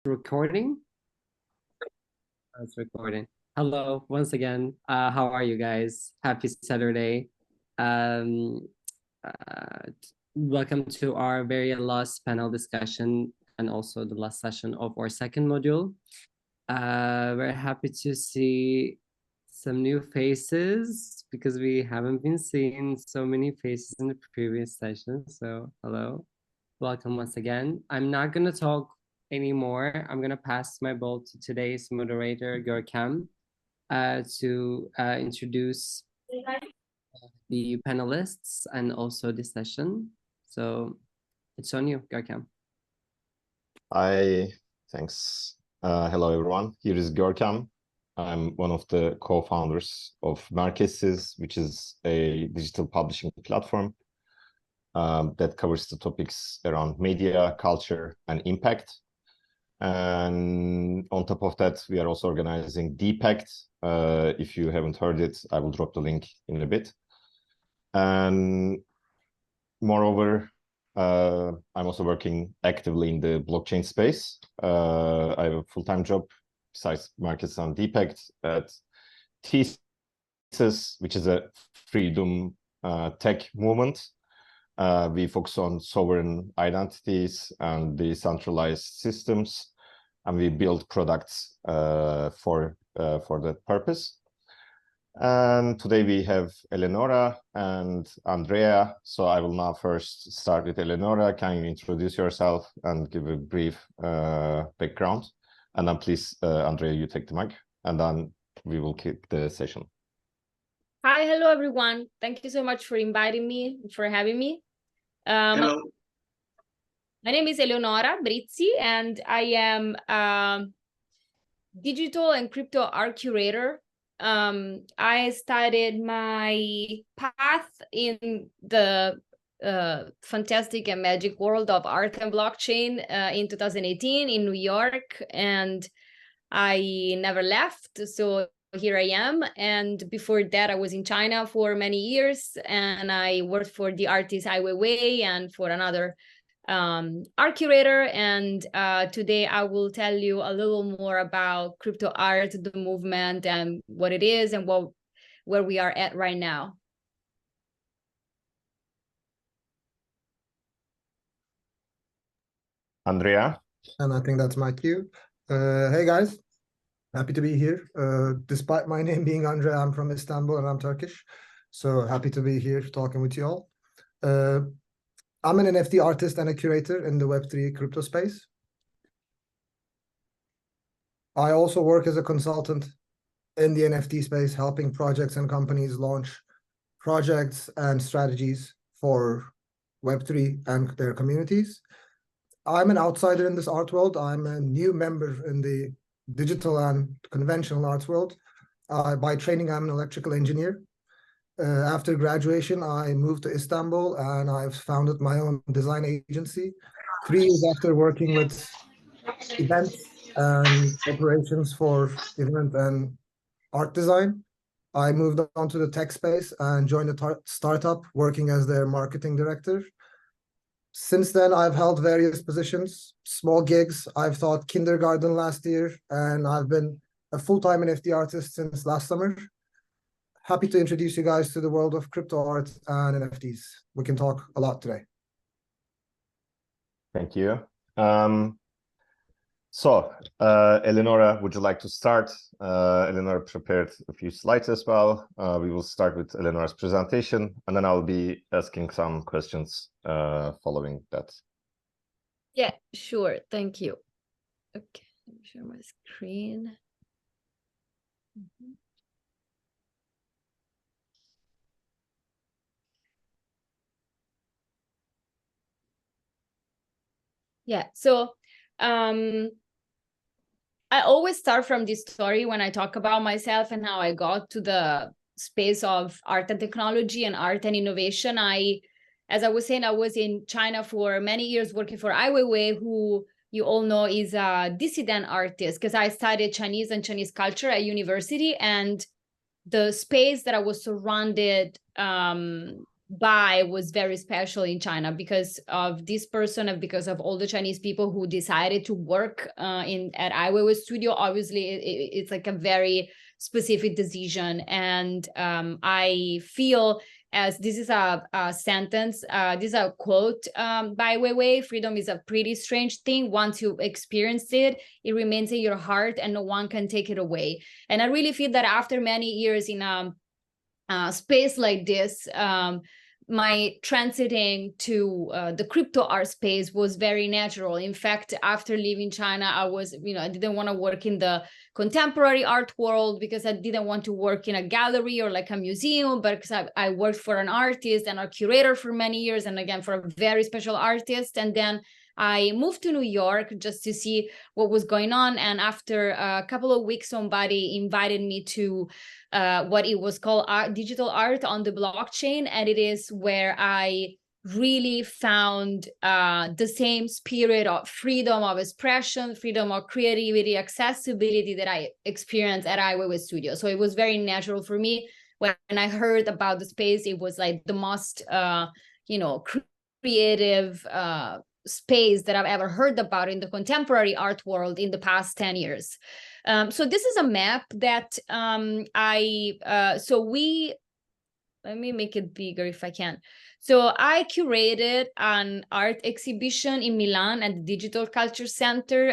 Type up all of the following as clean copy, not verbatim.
Recording? It's recording. Hello, once again. How are you guys? Happy Saturday. Um, Welcome to our very last panel discussion and also the last session of our second module. We're happy to see some new faces because we haven't been seeing so many faces in the previous session. So hello, welcome once again. I'm not going to talk anymore. I'm going to pass my ball to today's moderator, Görkem, to introduce the panelists and also the session. So it's on you, Görkem. Hi, thanks. Hello, everyone. Here is Görkem. I'm one of the co-founders of Bereket, which is a digital publishing platform that covers the topics around media, culture, and impact. And on top of that, we are also organizing Dpact. If you haven't heard it, I will drop the link in a bit. And moreover, I'm also working actively in the blockchain space. I have a full-time job besides markets and Dpact at Thesis, which is a freedom tech movement. We focus on sovereign identities and decentralized systems, and we build products for that purpose. And today we have Eleonora and Andrea. So I will now first start with Eleonora. Can you introduce yourself and give a brief background? And then please, Andrea, you take the mic, and then we will kick the session. Hi, hello, everyone. Thank you so much for inviting me, for having me. Hello. My name is Eleonora Brizi, and I am a digital and crypto art curator. I started my path in the fantastic and magic world of art and blockchain in 2018 in New York, and I never left. So here I am. And before that, I was in China for many years, and I worked for the artist Ai Weiwei and for another art curator. And today I will tell you a little more about crypto art, the movement, and what it is and where we are at right now. Andrea? And I think that's my cue. Hey guys, happy to be here. Despite my name being Andrea, I'm from Istanbul and I'm Turkish. So happy to be here talking with you all. I'm an NFT artist and a curator in the Web3 crypto space. I also work as a consultant in the NFT space, helping projects and companies launch projects and strategies for Web3 and their communities. I'm an outsider in this art world. I'm a new member in the digital and conventional arts world. By training, I'm an electrical engineer. After graduation, I moved to Istanbul and I've founded my own design agency. 3 years after working with events and operations for event and art design, I moved on to the tech space and joined a startup working as their marketing director. Since then, I've held various positions, small gigs. I've taught kindergarten last year, and I've been a full-time NFT artist since last summer. Happy to introduce you guys to the world of crypto art and NFTs. We can talk a lot today. Thank you. Eleonora, would you like to start? Eleonora prepared a few slides as well. We will start with Eleonora's presentation, and then I'll be asking some questions following that. Yeah, sure. Thank you. Okay, let me share my screen. Yeah, so I always start from this story when I talk about myself and how I got to the space of art and technology and art and innovation. As I was saying, I was in China for many years working for Ai Weiwei, who you all know is a dissident artist, because I studied Chinese and Chinese culture at university, and the space that I was surrounded buy was very special in China because of this person and because of all the Chinese people who decided to work at Ai Weiwei Studio. Obviously, it's like a very specific decision. And I feel, as this is a sentence, this is a quote by Weiwei, freedom is a pretty strange thing. Once you experience it, it remains in your heart and no one can take it away. And I really feel that after many years in a space like this, my transiting to the crypto art space was very natural. In fact, after leaving China, I didn't want to work in the contemporary art world because I didn't want to work in a gallery or like a museum, but because I worked for an artist and a curator for many years, and again, for a very special artist. And then I moved to New York just to see what was going on. And after a couple of weeks, somebody invited me to what it was called digital art on the blockchain. And it is where I really found the same spirit of freedom of expression, freedom of creativity, accessibility that I experienced at Ai Weiwei Studio. So it was very natural for me. When I heard about the space, it was like the most, creative space that I've ever heard about in the contemporary art world in the past 10 years. So this is a map that let me make it bigger if I can. So I curated an art exhibition in Milan at the Digital Culture Center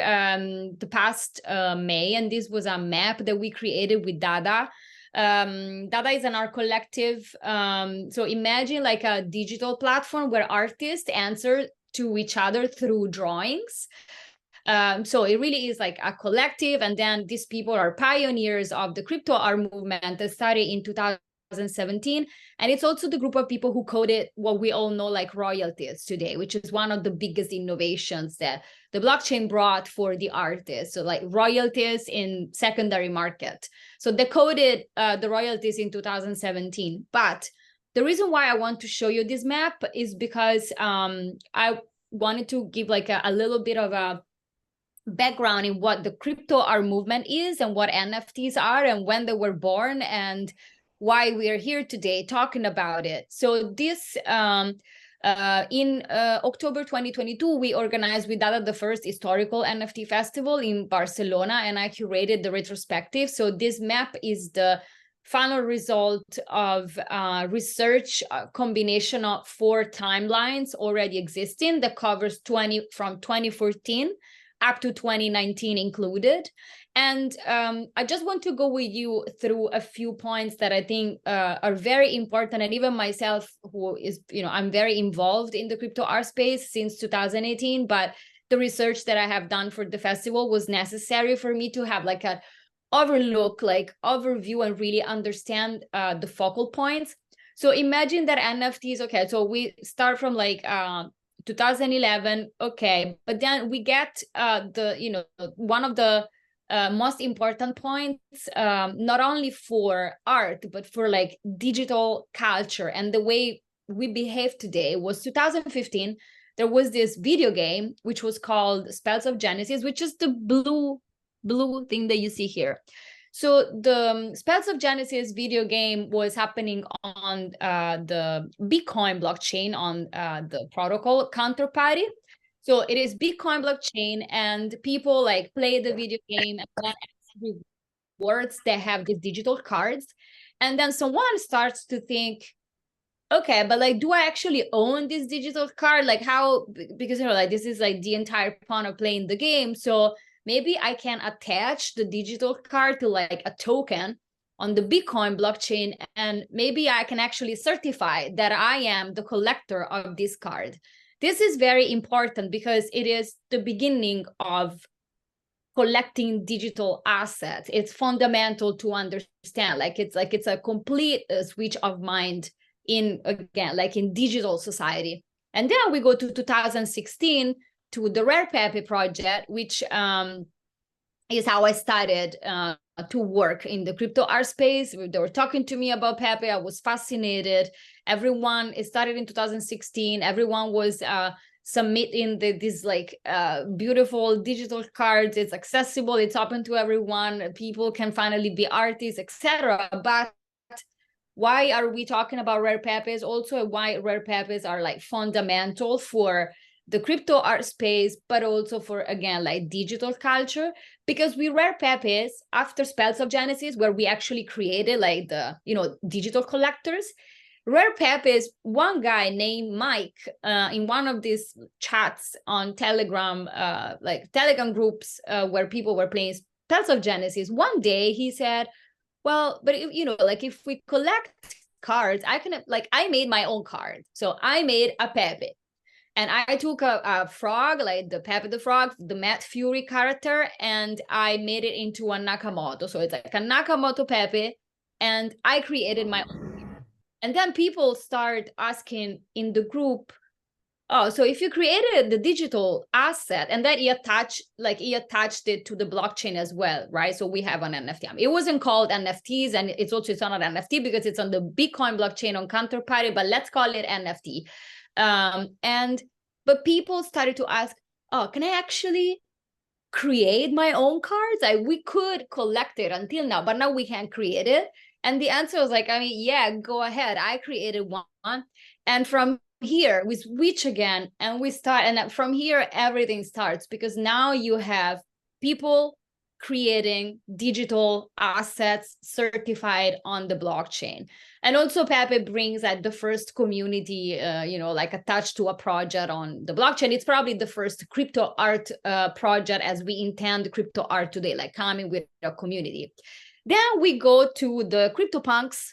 the past May, and this was a map that we created with Dada. Dada is an art collective. So imagine like a digital platform where artists answer to each other through drawings. So it really is like a collective. And then these people are pioneers of the crypto art movement that started in 2017. And it's also the group of people who coded what we all know like royalties today, which is one of the biggest innovations that the blockchain brought for the artists. So like royalties in secondary market. So they coded the royalties in 2017. But the reason why I want to show you this map is because I wanted to give like a little bit of a background in what the crypto art movement is and what NFTs are and when they were born and why we are here today talking about it. So this in October 2022, we organized with Dada the first historical NFT festival in Barcelona, and I curated the retrospective. So this map is the final result of research combination of 4 timelines already existing that covers from 2014 up to 2019 included. And I just want to go with you through a few points that I think are very important. And even myself, who is, I'm very involved in the crypto art space since 2018, but the research that I have done for the festival was necessary for me to have like an overview and really understand the focal points. So imagine that NFTs, okay, so we start from like 2011, okay, but then we get one of the most important points, not only for art, but for like digital culture and the way we behave today was 2015. There was this video game, which was called Spells of Genesis, which is the blue thing that you see here. So the Spells of Genesis video game was happening on the Bitcoin blockchain on the protocol Counterparty. So it is Bitcoin blockchain, and people like play the video game and then rewards, they have these digital cards. And then someone starts to think, okay, but like, do I actually own this digital card? Like how, because like this is like the entire point of playing the game. So maybe I can attach the digital card to like a token on the Bitcoin blockchain, and maybe I can actually certify that I am the collector of this card. This is very important because it is the beginning of collecting digital assets. It's fundamental to understand, it's a complete switch of mind in digital society. And then we go to 2016 to the Rare Pepe project, which is how I started to work in the crypto art space. They were talking to me about Pepe. I was fascinated. It started in 2016. Everyone was submitting these beautiful digital cards. It's accessible. It's open to everyone. People can finally be artists, etc. But why are we talking about rare pepes? Also, why rare pepes are like fundamental for the crypto art space, but also for, again, like digital culture, because we rare pepes after Spells of Genesis, where we actually created like the, digital collectors. Rare pepes, one guy named Mike, in one of these chats on Telegram, like Telegram groups, where people were playing Spells of Genesis, one day he said, well, but if we collect cards, I made my own card. So I made a pepe. And I took a frog, like the Pepe the Frog, the Matt Fury character, and I made it into a Nakamoto. So it's like a Nakamoto Pepe, and I created my own. And then people start asking in the group, oh, so if you created the digital asset and then you attached it to the blockchain as well, right? So we have an NFT. It wasn't called NFTs, and it's not an NFT because it's on the Bitcoin blockchain on Counterparty, but let's call it NFT. But people started to ask, oh, can I actually create my own cards? We could collect it until now, but now we can create it. And the answer was like, yeah, go ahead. I created one. And from here, we switch again and we start. And from here, everything starts, because now you have people creating digital assets certified on the blockchain. And also Pepe brings at the first community, attached to a project on the blockchain. It's probably the first crypto art project as we intend crypto art today, like coming with a community. Then we go to the CryptoPunks,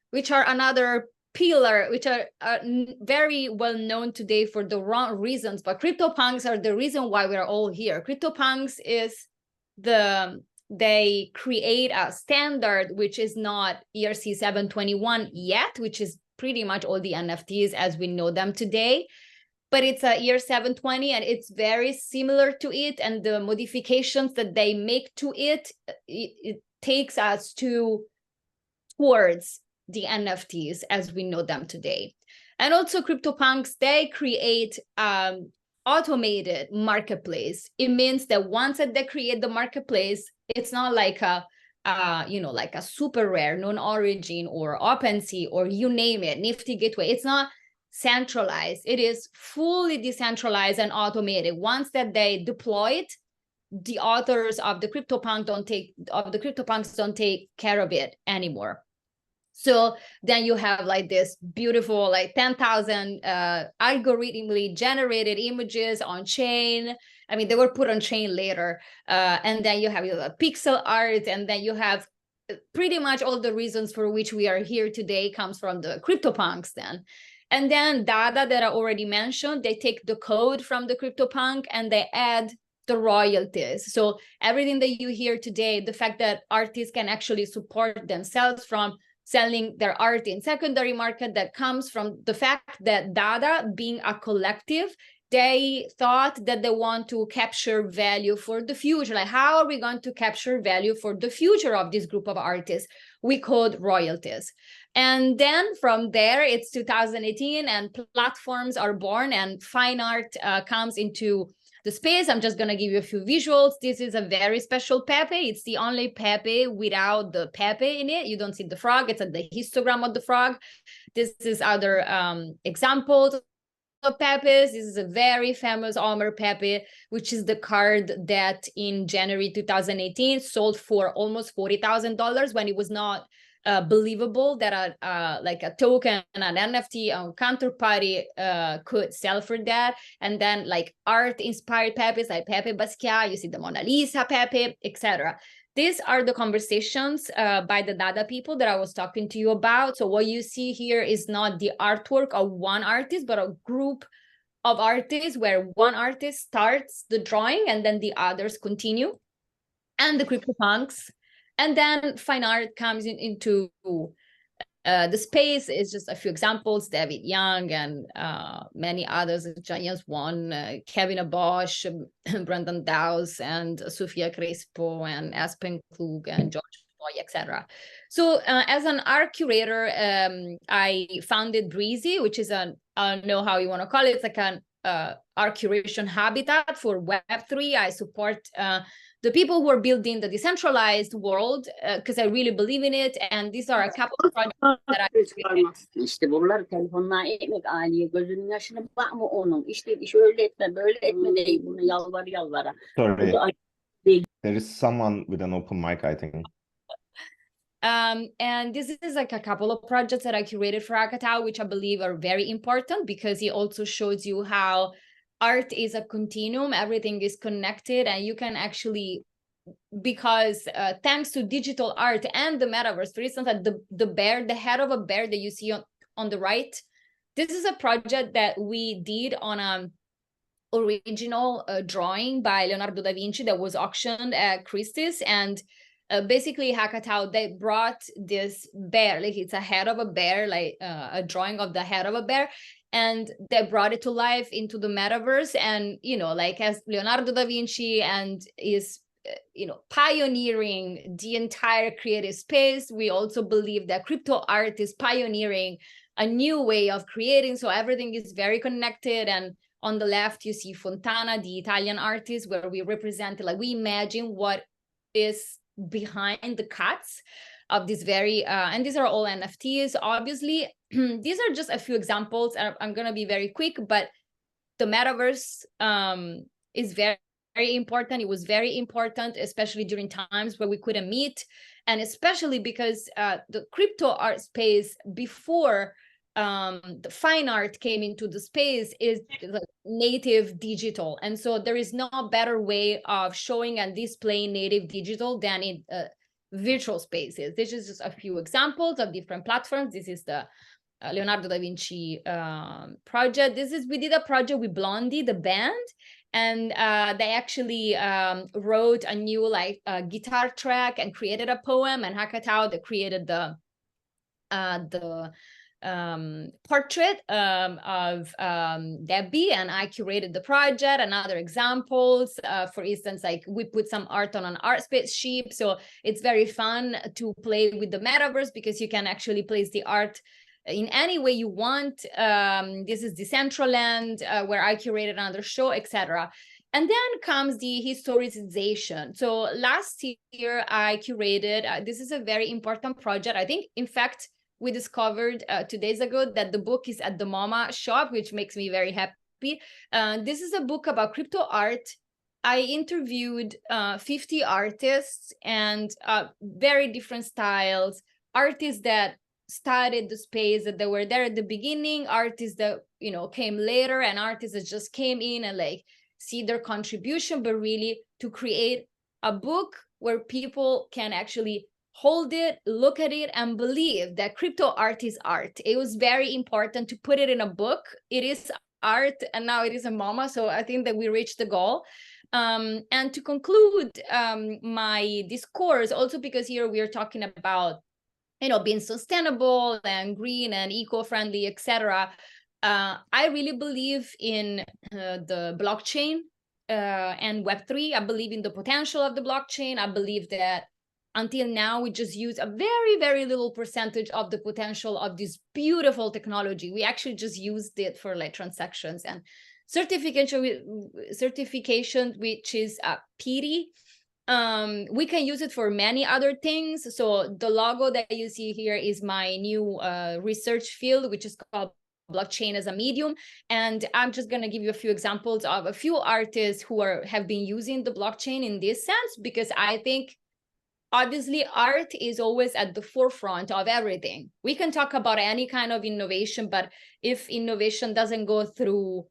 which are another pillar, which are very well known today for the wrong reasons, but CryptoPunks are the reason why we're all here. CryptoPunks is they create a standard which is not ERC 721 yet, which is pretty much all the NFTs as we know them today, but it's a ERC 720 and it's very similar to it, and the modifications that they make to it takes us towards the NFTs as we know them today. And also CryptoPunks, they create automated marketplace. It means that once that they create the marketplace, it's not like a super rare, non-origin or OpenSea or you name it, Nifty Gateway. It's not centralized. It is fully decentralized and automated. Once that they deploy it, the authors of the CryptoPunks don't take care of it anymore. So then you have like this beautiful, like 10,000 algorithmically generated images on chain. They were put on chain later. And then you have pixel art, and then you have pretty much all the reasons for which we are here today comes from the CryptoPunks then. And then data that I already mentioned, they take the code from the CryptoPunk and they add the royalties. So everything that you hear today, the fact that artists can actually support themselves from selling their art in secondary market, that comes from the fact that Dada, being a collective, they thought that they want to capture value for the future. Like, how are we going to capture value for the future of this group of artists? We code royalties. And then from there, it's 2018 and platforms are born and fine art comes into the space. I'm just going to give you a few visuals. This is a very special Pepe. It's the only Pepe without the Pepe in it. You don't see the frog. It's the histogram of the frog. This is other examples of Pepes. This is a very famous Omer Pepe, which is the card that in January 2018 sold for almost $40,000 when it was not believable that a token, an NFT on Counterparty could sell for that. And then like art inspired Pepes like Pepe Basquiat, you see the Mona Lisa Pepe, etc. These are the conversations by the Dada people that I was talking to you about. So what you see here is not the artwork of one artist, but a group of artists where one artist starts the drawing and then the others continue, and the CryptoPunks. And then fine art comes into the space. Is just a few examples: David Young and many others, Giants One, Kevin Abosch, Brandon Dowse, and Sofia Crespo, and Aspen Klug, and George Boy, etc. So as an art curator, I founded Brizi, which is I don't know how you want to call it. It's like an art curation habitat for Web3. I support the people who are building the decentralized world, because I really believe in it. And these are a couple of projects that İşte bunlar telefonla ekmek aileye gözünün yaşına bakma onun. İşte şöyle etme böyle etme değil. Bunu yalvara. Sorry, there is someone with an open mic, I think. And this is like a couple of projects that I curated for Hakatao, which I believe are very important because it also shows you how art is a continuum. Everything is connected, and you can actually, because thanks to digital art and the metaverse, for instance, like the head of a bear that you see on the right, this is a project that we did on a original drawing by Leonardo da Vinci that was auctioned at Christie's. And basically Hakatao, they brought this bear, like it's a head of a bear, like a drawing of the head of a bear, and they brought it to life into the metaverse. And like as Leonardo da Vinci and is pioneering the entire creative space, we also believe that crypto art is pioneering a new way of creating. So everything is very connected. And on the left you see Fontana, the Italian artist, where we represent, like, we imagine what is behind the cuts of this very and these are all NFTs, obviously. These are just a few examples. I'm gonna be very quick, but the metaverse is very, very important. It was very important, especially during times where we couldn't meet, and especially because the crypto art space before the fine art came into the space is like native digital. And so there is no better way of showing and displaying native digital than in virtual spaces. This is just a few examples of different platforms. This is the Leonardo da Vinci project. We did a project with Blondie, the band, and they actually wrote a new guitar track and created a poem, and Hakatao, they created the portrait of Debbie, and I curated the project. And other examples, for instance, like we put some art on an art spaceship, so it's very fun to play with the metaverse because you can actually place the art in any way you want. This is Decentraland, where I curated another show, etc. And then comes the historicization. So last year I curated, this is a very important project. I think, in fact, we discovered 2 days ago that the book is at the MoMA shop, which makes me very happy. This is a book about crypto art. I interviewed 50 artists and very different styles, artists that started the space, that they were there at the beginning, artists that came later, and artists that just came in and like see their contribution, but really to create a book where people can actually hold it, look at it, and believe that crypto art is art. It was very important to put it in a book. It is art, and now it is a MoMA, so I think that we reached the goal. And to conclude my discourse, also because here we are talking about being sustainable and green and eco-friendly, etc. I really believe in the blockchain and Web3. I believe in the potential of the blockchain. I believe that until now, we just use a very, very little percentage of the potential of this beautiful technology. We actually just used it for like transactions and certification, which is a pity. We can use it for many other things. So the logo that you see here is my new research field, which is called blockchain as a medium. And I'm just going to give you a few examples of a few artists who have been using the blockchain in this sense, because I think obviously art is always at the forefront of everything. We can talk about any kind of innovation, but if innovation doesn't go through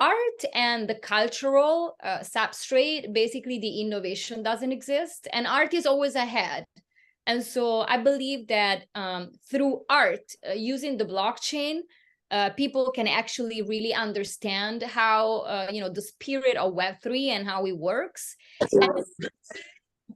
art and the cultural substrate, basically the innovation doesn't exist, and art is always ahead. And so I believe that through art, using the blockchain, people can actually really understand how, the spirit of Web3 and how it works.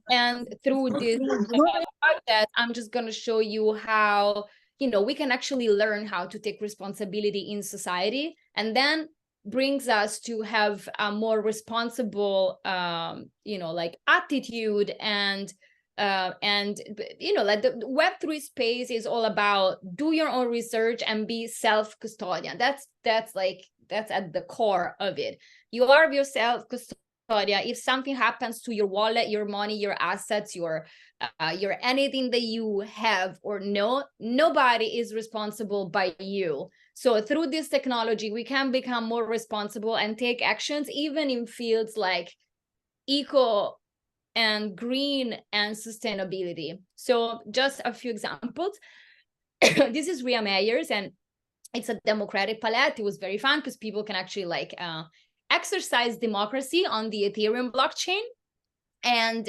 And through this project, I'm just going to show you how, we can actually learn how to take responsibility in society, and then brings us to have a more responsible, like attitude and like the Web3 space is all about do your own research and be self-custodian. That's at the core of it. You are your self-custodian. if something happens to your wallet, your money, your assets, your anything that you have or know, nobody is responsible by you. So through this technology, we can become more responsible and take actions even in fields like eco and green and sustainability. So just a few examples. This is Ria Meyers, and it's a democratic palette. It was very fun because people can actually exercise democracy on the Ethereum blockchain, and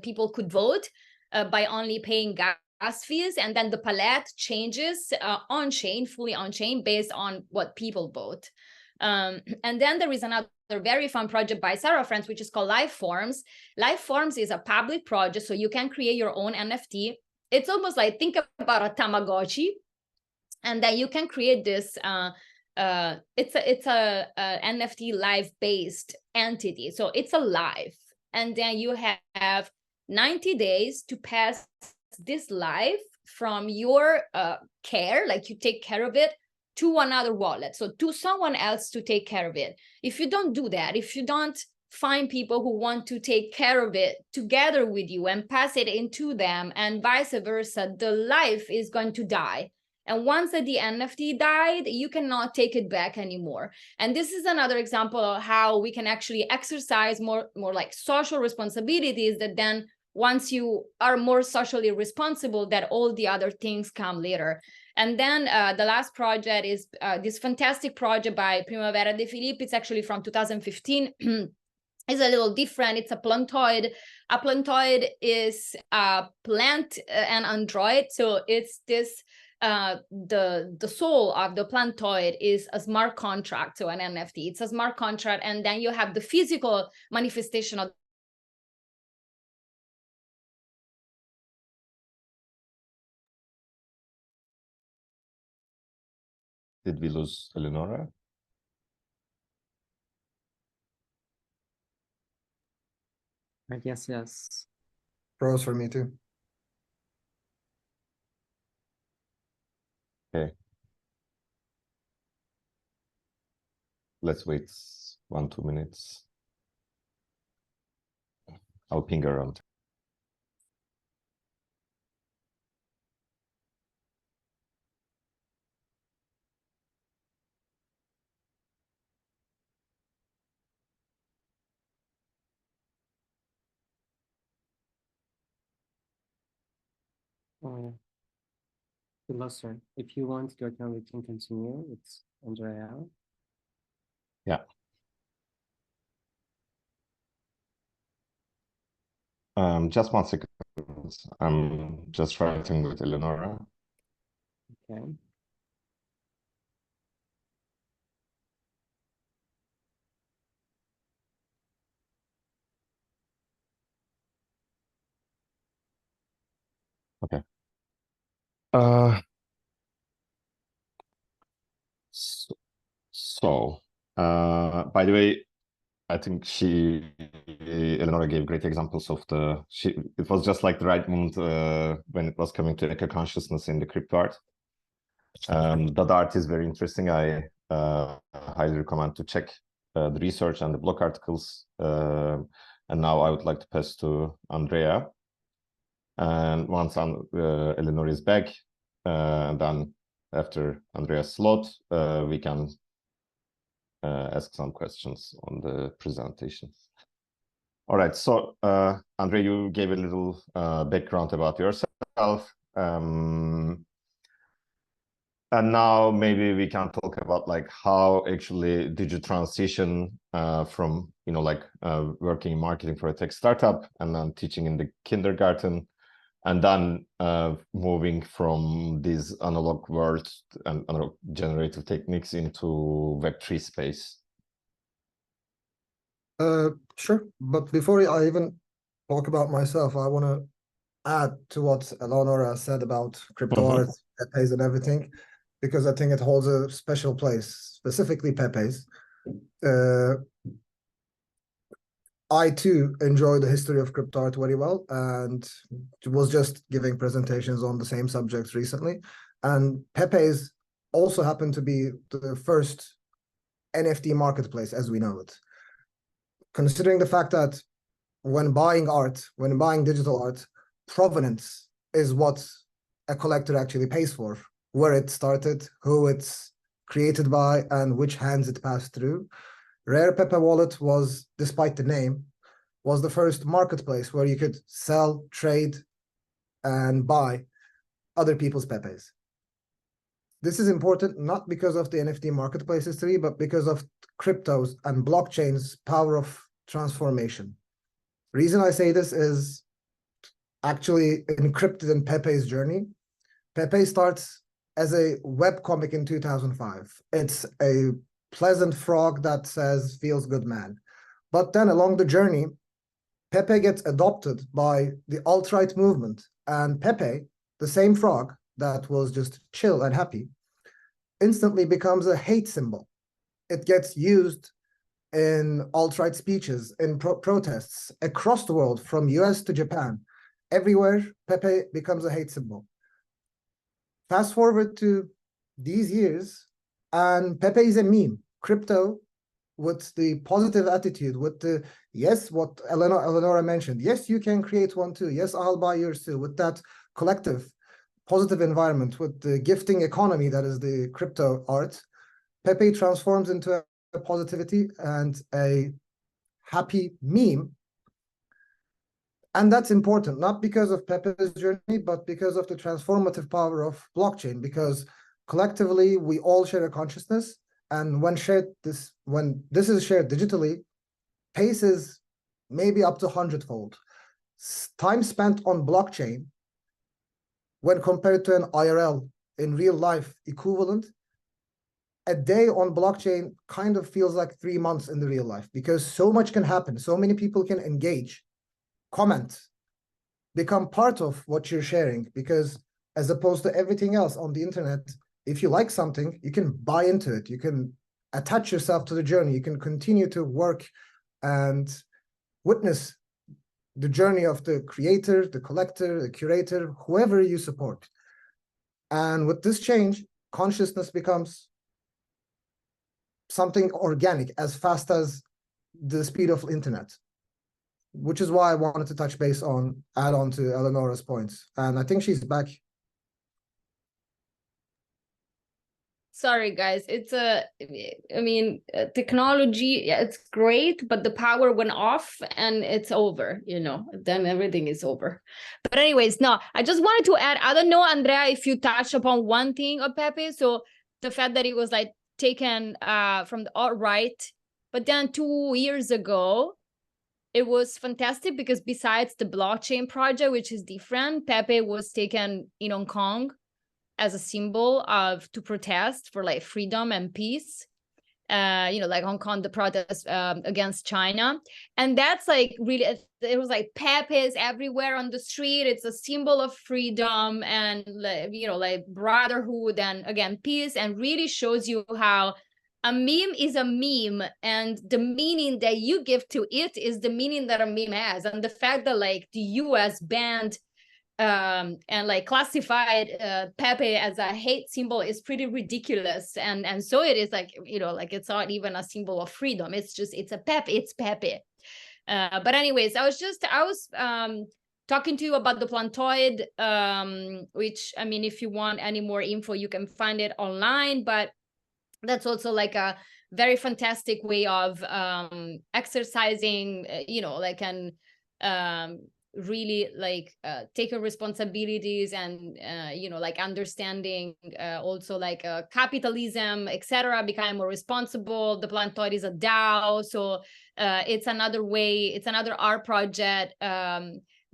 people could vote by only paying gas fees, and then the palette changes on chain, fully on chain, based on what people vote. And then there is another very fun project by Sarah Friends, which is called Lifeforms. Lifeforms is a public project, so you can create your own NFT. It's almost like, think about a Tamagotchi, and then you can create this. It's a NFT live based entity, so it's alive, and then you have 90 days to pass this life from your care, like you take care of it, to another wallet, so to someone else to take care of it. If you don't do that, if you don't find people who want to take care of it together with you and pass it into them, and vice versa, the life is going to die. And once that the NFT died, you cannot take it back anymore. And this is another example of how we can actually exercise more like social responsibilities, that then once you are more socially responsible, that all the other things come later. And then the last project is this fantastic project by Primavera De Filippi. It's actually from 2015. It's a little different. It's a plantoid. A plantoid is a plant and android. So it's this, the soul of the plantoid is a smart contract, so an NFT. It's a smart contract, and then you have the physical manifestation of. Did we lose Eleonora? I guess yes. Froze for me too. Okay. Let's wait 1-2 minutes. I'll ping around. We lost her. If you want, Görkem, we can continue. It's Andrea. Yeah. Just 1 second. I'm just writing with Eleonora. Okay. Okay. By the way, I think Eleonora gave great examples of it was just like the right moment when it was coming to eco-consciousness in the crypto art. The art is very interesting. I highly recommend to check the research and the blog articles. And now I would like to pass to Andrea. And once Eleonora is back, and then after Andrea's slot, we can ask some questions on the presentation. All right, so Andrea, you gave a little background about yourself. And now maybe we can talk about like how actually did you transition from, working in marketing for a tech startup and then teaching in the kindergarten, and then moving from this analog world and analog generative techniques into Web3 space? Sure, but before I even talk about myself, I want to add to what Eleonora said about crypto art, Pepe's and everything, because I think it holds a special place, specifically Pepe's. I too enjoy the history of crypto art very well, and was just giving presentations on the same subjects recently. And Pepe's also happened to be the first NFT marketplace as we know it. considering the fact that when buying art, when buying digital art, provenance is what a collector actually pays for, where it started, who it's created by, and which hands it passed through. Rare Pepe Wallet was, despite the name, was the first marketplace where you could sell, trade, and buy other people's Pepes. This is important not because of the NFT marketplace history, but because of cryptos and blockchain's power of transformation. Reason I say this is actually encrypted in Pepe's journey. Pepe starts as a webcomic in 2005. It's a pleasant frog that says, feels good man. But then along the journey, Pepe gets adopted by the alt-right movement, and Pepe, the same frog that was just chill and happy, instantly becomes a hate symbol. It gets used in alt-right speeches, in protests across the world, from US to Japan. Everywhere, Pepe becomes a hate symbol. Fast forward to these years, and Pepe is a meme. Crypto, with the positive attitude, with the, yes, what Eleonora mentioned, yes, you can create one too, yes, I'll buy yours too, with that collective positive environment, with the gifting economy that is the crypto art, Pepe transforms into a positivity and a happy meme. And that's important, not because of Pepe's journey, but because of the transformative power of blockchain, because collectively we all share a consciousness, and when this is shared digitally, pace is maybe up to 100-fold. Time spent on blockchain, when compared to an IRL in real life equivalent, a day on blockchain kind of feels like 3 months in the real life, because so much can happen. So many people can engage, comment, become part of what you're sharing, because as opposed to everything else on the internet, if you like something, you can buy into it. You can attach yourself to the journey. You can continue to work and witness the journey of the creator, the collector, the curator, whoever you support. And with this change, consciousness becomes something organic, as fast as the speed of internet, which is why I wanted to touch base on, add on to Eleonora's points. And I think she's back. Sorry, guys. Technology, yeah, it's great, but the power went off and it's over, then everything is over. But anyways, no, I just wanted to add, I don't know, Andrea, if you touched upon one thing of Pepe. So the fact that it was like taken from the alt-right, but then 2 years ago, it was fantastic because besides the blockchain project, which is different, Pepe was taken in Hong Kong as a symbol to protest for like freedom and peace. Like Hong Kong, the protest against China. And that's like really, it was like Pepe's everywhere on the street. It's a symbol of freedom and, like brotherhood and, again, peace, and really shows you how a meme is a meme, and the meaning that you give to it is the meaning that a meme has. And the fact that like the US banned and like classified Pepe as a hate symbol is pretty ridiculous, and so it is like, like it's not even a symbol of freedom. It's a Pepe, it's Pepe. But anyways, I was talking to you about the plantoid, which, I mean, if you want any more info, you can find it online, but that's also like a very fantastic way of exercising, really like taking responsibilities and like understanding also like capitalism, etc., becoming more responsible. The plantoid is a DAO, so it's another way, it's another art project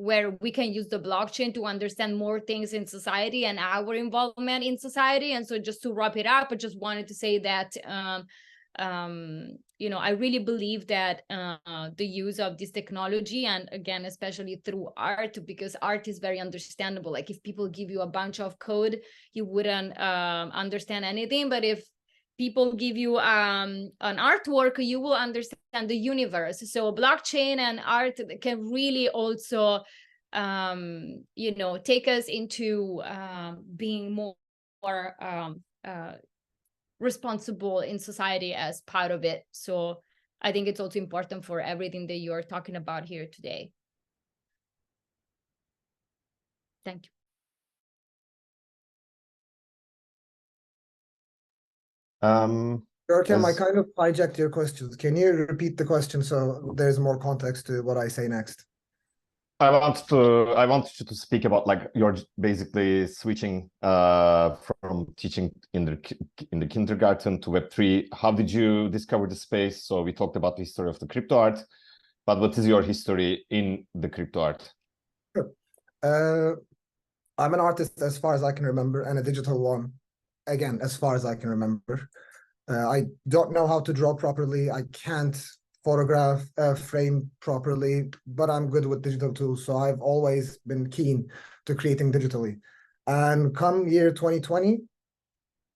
where we can use the blockchain to understand more things in society and our involvement in society. And so just to wrap it up, I just wanted to say that I really believe that the use of this technology, and again, especially through art, because art is very understandable. Like if people give you a bunch of code, you wouldn't understand anything. But if people give you an artwork, you will understand the universe. So blockchain and art can really also, take us into being more responsible in society as part of it. So I think it's also important for everything that you're talking about here today. Thank you. Görkem, I As- kind of hijacked your questions. Can you repeat the question so there's more context to what I say next? I want you to speak about like you're basically switching from teaching in the kindergarten to Web3. How did you discover the space? So we talked about the history of the crypto art, but what is your history in the crypto art? Sure. I'm an artist as far as I can remember, and a digital one, again, as far as I can remember. I don't know how to draw properly. I can't photograph, frame properly, but I'm good with digital tools. So I've always been keen to creating digitally. And come year 2020,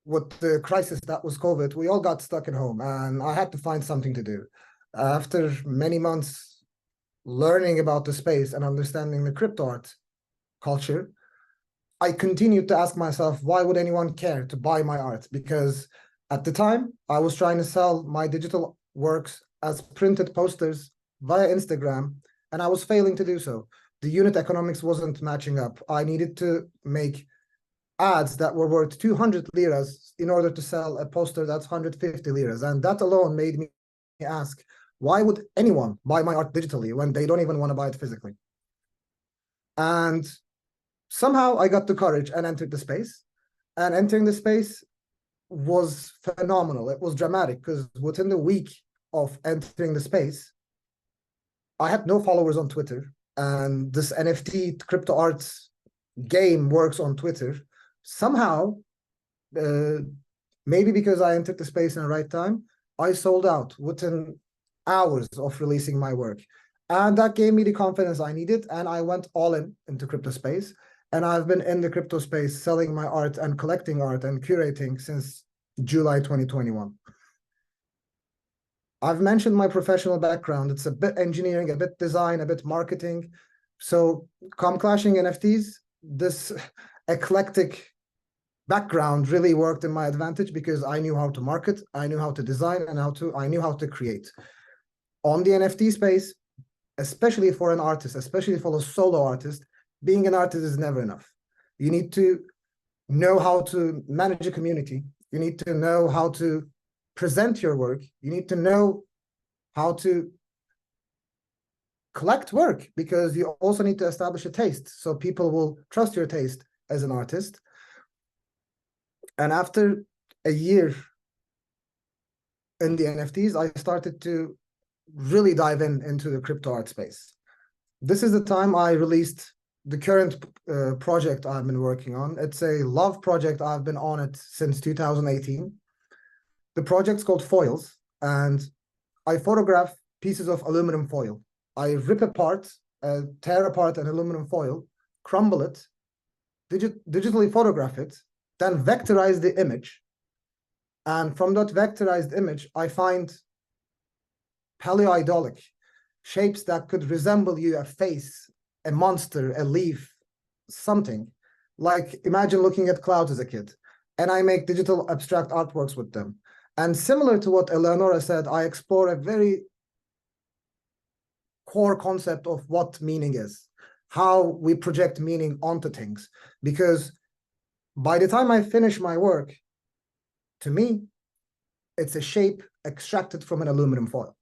with the crisis that was COVID, we all got stuck at home and I had to find something to do. After many months learning about the space and understanding the crypto art culture, I continued to ask myself, why would anyone care to buy my art? Because at the time, I was trying to sell my digital works as printed posters via Instagram, and I was failing to do so. The unit economics wasn't matching up. I needed to make ads that were worth 200 liras in order to sell a poster that's 150 liras. And that alone made me ask, why would anyone buy my art digitally when they don't even want to buy it physically? And somehow I got the courage and entered the space. And entering the space was phenomenal. It was dramatic because within the week of entering the space, I had no followers on Twitter. And this NFT crypto art game works on Twitter. Somehow, maybe because I entered the space in the right time, I sold out within hours of releasing my work. And that gave me the confidence I needed. And I went all in into crypto space. And I've been in the crypto space selling my art and collecting art and curating since July 2021. I've mentioned my professional background. It's a bit engineering, a bit design, a bit marketing. So come clashing NFTs, this eclectic background really worked in my advantage because I knew how to market, I knew how to design, and I knew how to create. On the NFT space, especially for an artist, especially for a solo artist, being an artist is never enough. You need to know how to manage a community. You need to know how to present your work. You need to know how to collect work because you also need to establish a taste so people will trust your taste as an artist. And after a year in the NFTs, I started to really dive into the crypto art space. This is the time I released the current project I've been working on. It's a love project. I've been on it since 2018. The project's called Foils, and I photograph pieces of aluminum foil. I rip apart, tear apart an aluminum foil, crumble it, digitally photograph it, then vectorize the image. And from that vectorized image, I find paleoidolic shapes that could resemble you, a face, a monster, a leaf, something. Like imagine looking at clouds as a kid. And I make digital abstract artworks with them. And similar to what Eleonora said, I explore a very core concept of what meaning is, how we project meaning onto things. Because by the time I finish my work, to me, it's a shape extracted from an aluminum foil.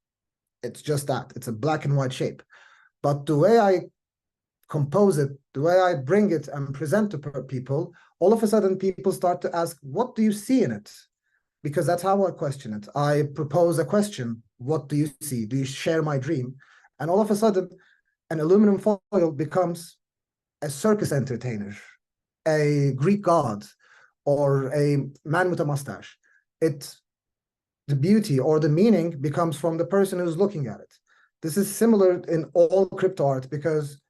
It's just that. It's a black and white shape. But the way I compose it, the way I bring it and present to people, all of a sudden people start to ask, what do you see in it? Because that's how I question it. I propose a question. What do you see? Do you share my dream? And all of a sudden, an aluminum foil becomes a circus entertainer, a Greek god, or a man with a mustache. The beauty or the meaning becomes from the person who's looking at it. This is similar in all crypto art because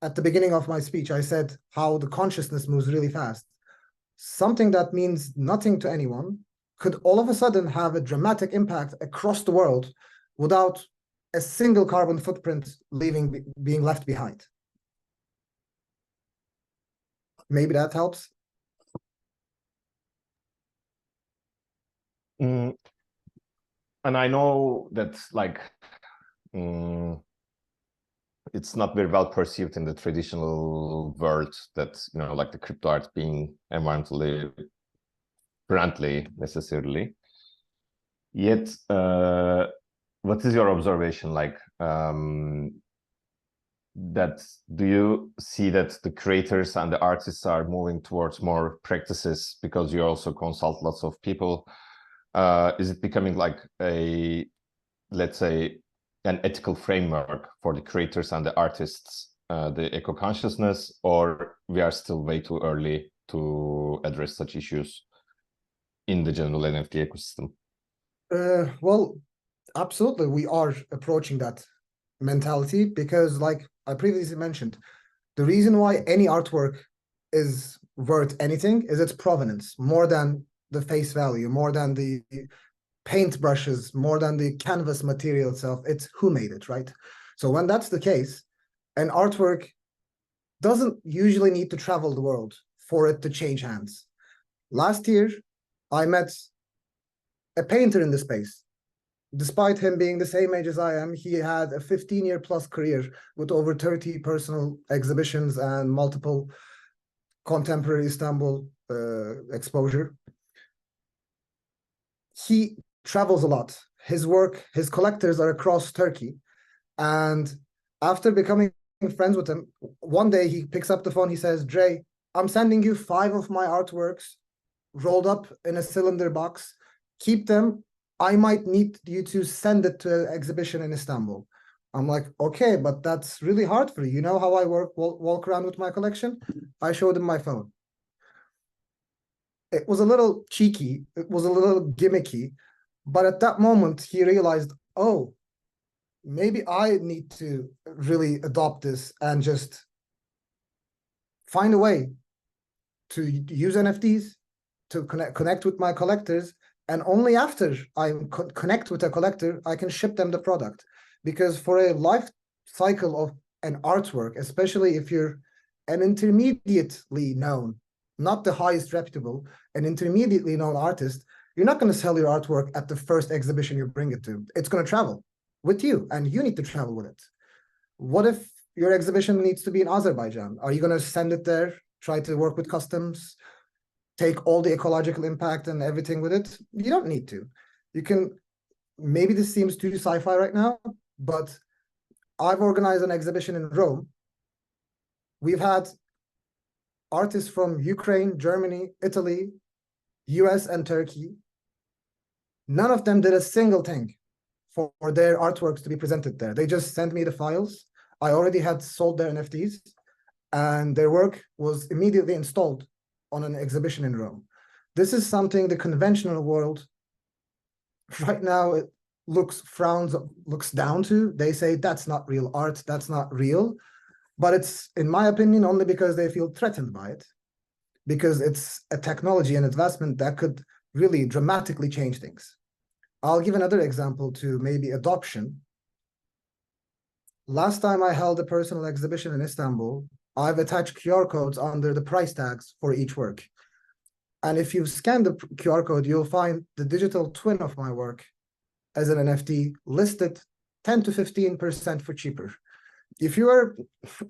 at the beginning of my speech, I said how the consciousness moves really fast. Something that means nothing to anyone could all of a sudden have a dramatic impact across the world without a single carbon footprint being left behind. Maybe that helps. And I know that like it's not very well perceived in the traditional world that, you know, like the crypto art being environmentally friendly necessarily. Yet, what is your observation like? That do you see that the creators and the artists are moving towards more practices because you also consult lots of people? Is it becoming like a, let's say, an ethical framework for the creators and the artists, the eco-consciousness, or we are still way too early to address such issues in the general NFT ecosystem? Well, absolutely, we are approaching that mentality because, like I previously mentioned, the reason why any artwork is worth anything is its provenance, more than the face value, more than the paint brushes, more than the canvas material itself. It's who made it, right? So when that's the case, an artwork doesn't usually need to travel the world for it to change hands. Last year, I met a painter in the space. Despite him being the same age as I am, he had a 15-year plus career with over 30 personal exhibitions and multiple contemporary Istanbul exposure. He travels a lot. His work, his collectors are across Turkey. And after becoming friends with him, one day he picks up the phone, he says, Dre, I'm sending you 5 of my artworks rolled up in a cylinder box. Keep them. I might need you to send it to an exhibition in Istanbul. I'm like, okay, but that's really hard for you. You know how I walk around with my collection? I showed him my phone. It was a little cheeky. It was a little gimmicky. But at that moment, he realized, oh, maybe I need to really adopt this and just find a way to use NFTs, to connect with my collectors. And only after I connect with a collector, I can ship them the product. Because for a life cycle of an artwork, especially if you're an intermediately known, not the highest reputable, an intermediately known artist, you're not going to sell your artwork at the first exhibition you bring it to. It's going to travel with you, and you need to travel with it. What if your exhibition needs to be in Azerbaijan? Are you going to send it there, try to work with customs, take all the ecological impact and everything with it? You don't need to. You can, maybe this seems too sci-fi right now, but I've organized an exhibition in Rome. We've had artists from Ukraine, Germany, Italy, US, and Turkey. None of them did a single thing for their artworks to be presented there. They just sent me the files. I already had sold their NFTs, and their work was immediately installed on an exhibition in Rome. This is something the conventional world right now it looks down to. They say that's not real art, that's not real. But it's, in my opinion, only because they feel threatened by it, because it's a technology and advancement that could really dramatically change things. I'll give another example to maybe adoption. Last time I held a personal exhibition in Istanbul, I've attached QR codes under the price tags for each work. And if you scan the QR code, you'll find the digital twin of my work as an NFT listed 10 to 15% for cheaper. If you are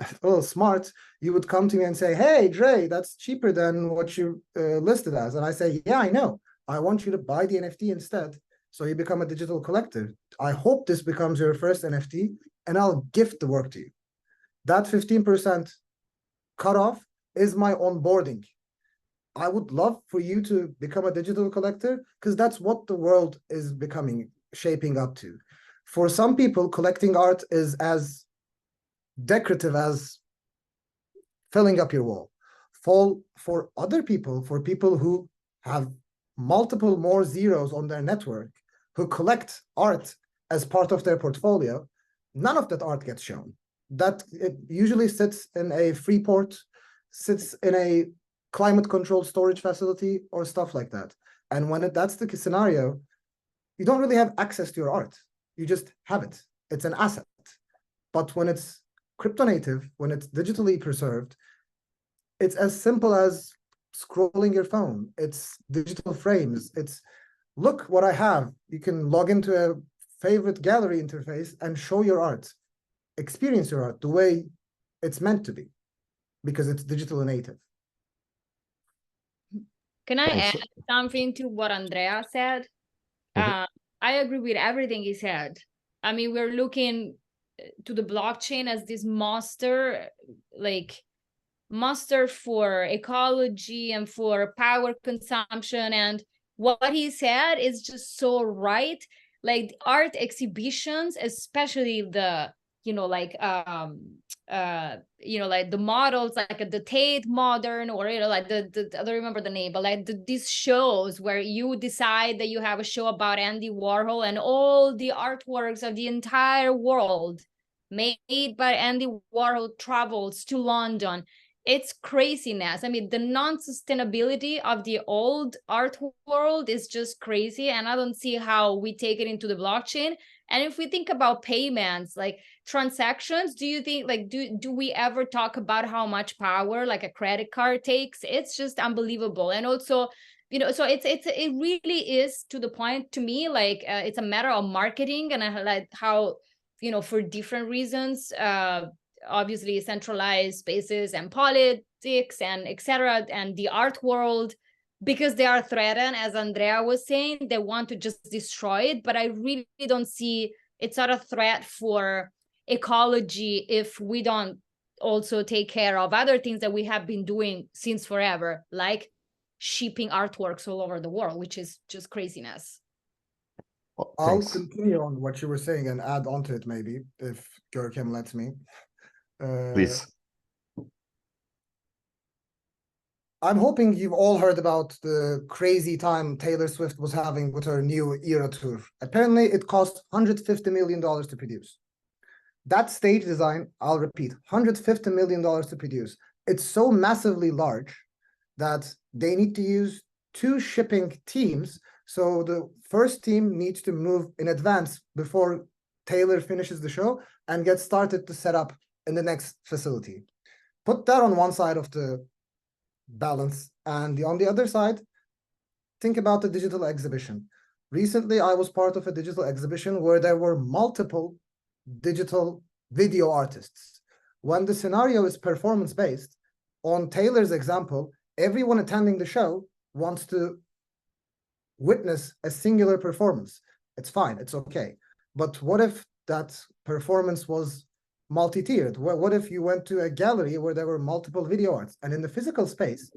a little smart, you would come to me and say, hey, Dre, that's cheaper than what you listed as. And I say, yeah, I know. I want you to buy the NFT instead. So you become a digital collector. I hope this becomes your first NFT, and I'll gift the work to you. That 15% cutoff is my onboarding. I would love for you to become a digital collector, because that's what the world is becoming, shaping up to. For some people, collecting art is as decorative as filling up your wall. For other people, for people who have multiple more zeros on their network, who collect art as part of their portfolio, none of that art gets shown. That it usually sits in a free port, sits in a climate-controlled storage facility or stuff like that. And when that's the scenario, you don't really have access to your art. You just have it. It's an asset. But when it's crypto native, when it's digitally preserved, it's as simple as scrolling your phone. It's digital frames. It's look what I have. You can log into a favorite gallery interface and show your art, experience your art the way it's meant to be, because it's digital native. Can I Thanks. add something to what Andrea said? Mhm. I agree with everything he said. I mean, we're looking to the blockchain as this monster, like monster for ecology and for power consumption. And what he said is just so right. Like art exhibitions, especially the, like like the models, like at the Tate Modern, or like the I don't remember the name, but like these shows where you decide that you have a show about Andy Warhol and all the artworks of the entire world made by Andy Warhol travels to London. It's craziness. I mean, the non-sustainability of the old art world is just crazy, and I don't see how we take it into the blockchain. And if we think about payments, like transactions, do you think, like, do we ever talk about how much power like a credit card takes? It's just unbelievable. And also, so it really is, to the point, to me, like it's a matter of marketing, and I like how, for different reasons, obviously centralized spaces and politics and etc., and the art world, because they are threatened, as Andrea was saying, they want to just destroy it. But I really don't see it's not a threat for ecology if we don't also take care of other things that we have been doing since forever, like shipping artworks all over the world, which is just craziness. Well, I'll thanks. continue on what you were saying and add on to it, maybe, if Görkem lets me. Please. I'm hoping you've all heard about the crazy time Taylor Swift was having with her new Era tour. Apparently, it cost $150 million to produce. That stage design, I'll repeat, $150 million to produce. It's so massively large that they need to use 2 shipping teams. So the first team needs to move in advance before Taylor finishes the show and get started to set up in the next facility. Put that on one side of the balance, and on the other side, think about the digital exhibition. Recently, I was part of a digital exhibition where there were multiple digital video artists. When the scenario is performance-based, on Taylor's example, everyone attending the show wants to witness a singular performance. It's fine, it's okay. But what if that performance was multi-tiered? What if you went to a gallery where there were multiple video arts? And in the physical space,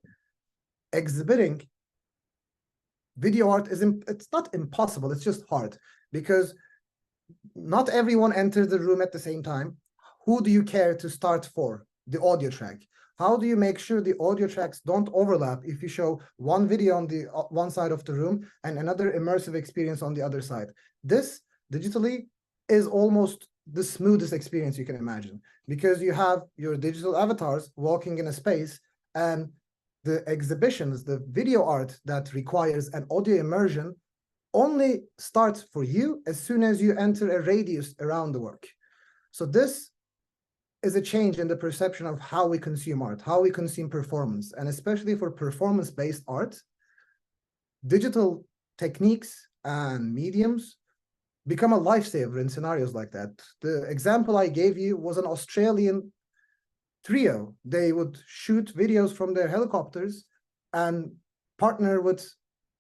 exhibiting video art it's not impossible, it's just hard, because not everyone enters the room at the same time. Who do you care to start for? The audio track. How do you make sure the audio tracks don't overlap if you show one video on the one side of the room and another immersive experience on the other side? This digitally is almost the smoothest experience you can imagine, because you have your digital avatars walking in a space, and the exhibitions, the video art that requires an audio immersion only starts for you as soon as you enter a radius around the work. So this is a change in the perception of how we consume art, how we consume performance, and especially for performance-based art, digital techniques and mediums become a lifesaver in scenarios like that. The example I gave you was an Australian trio. They would shoot videos from their helicopters and partner with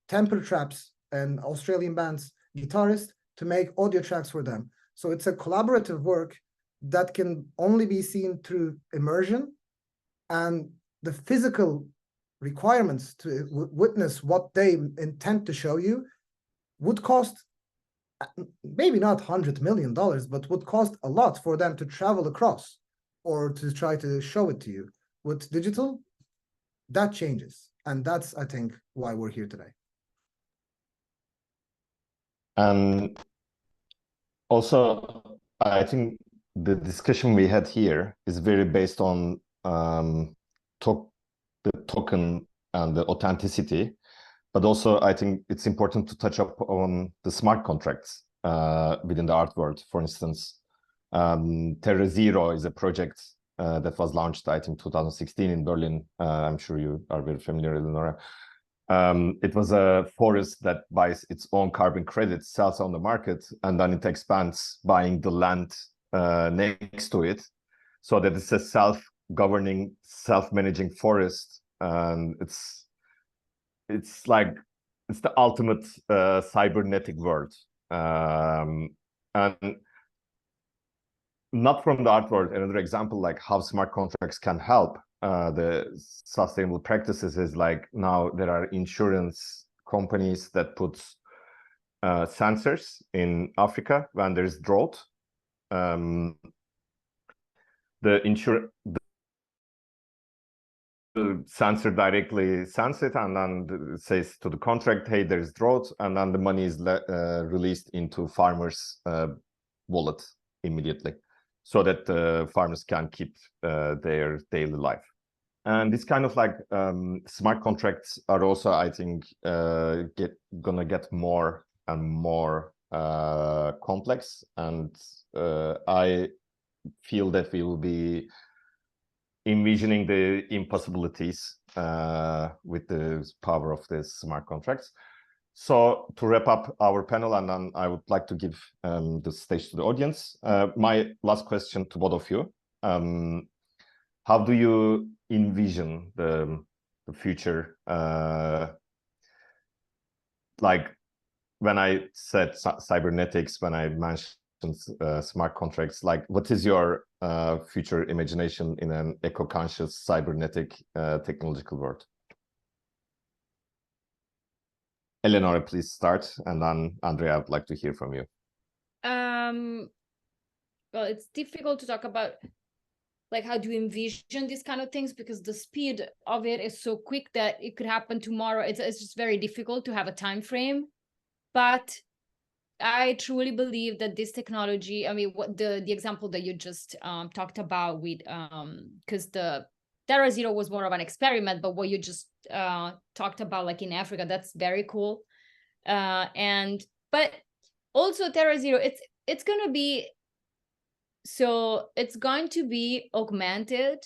Temper Traps and Australian band's guitarist to make audio tracks for them. So it's a collaborative work that can only be seen through immersion, and the physical requirements to witness what they intend to show you would cost maybe not $100 million, but would cost a lot for them to travel across or to try to show it to you. With digital, that changes. And that's, I think, why we're here today. And also, I think the discussion we had here is very based on the token and the authenticity. But also, I think it's important to touch up on the smart contracts within the art world. For instance, Terra Zero is a project that was launched, I think, 2016 in Berlin. I'm sure you are very familiar, Eleonora. It was a forest that buys its own carbon credits, sells on the market, and then it expands buying the land next to it, so that it's a self-governing, self-managing forest. And it's like, it's the ultimate cybernetic world. And not from the art world, another example like how smart contracts can help the sustainable practices is like, now there are insurance companies that put sensors in Africa when there's drought. The sensor directly sends it, and then it says to the contract, hey, there's drought, and then the money is released into farmers' wallet immediately, so that the farmers can keep their daily life. And this kind of like smart contracts are also, I think, gonna get more and more complex. And I feel that we will be envisioning the impossibilities with the power of the smart contracts. So to wrap up our panel, and then I would like to give the stage to the audience. My last question to both of you. How do you envision the future? Like when I said cybernetics, when I mentioned smart contracts, like what is your future imagination in an eco-conscious cybernetic technological world? Eleonora, please start, and then Andrea, I'd like to hear from you. Well, it's difficult to talk about like how do you envision these kind of things, because the speed of it is so quick that it could happen tomorrow. It's just very difficult to have a time frame. But I truly believe that this technology, I mean, what the example that you just talked about with, because the Terra Zero was more of an experiment, but what you just talked about, like in Africa, that's very cool. But also Terra Zero, it's gonna be, so it's going to be augmented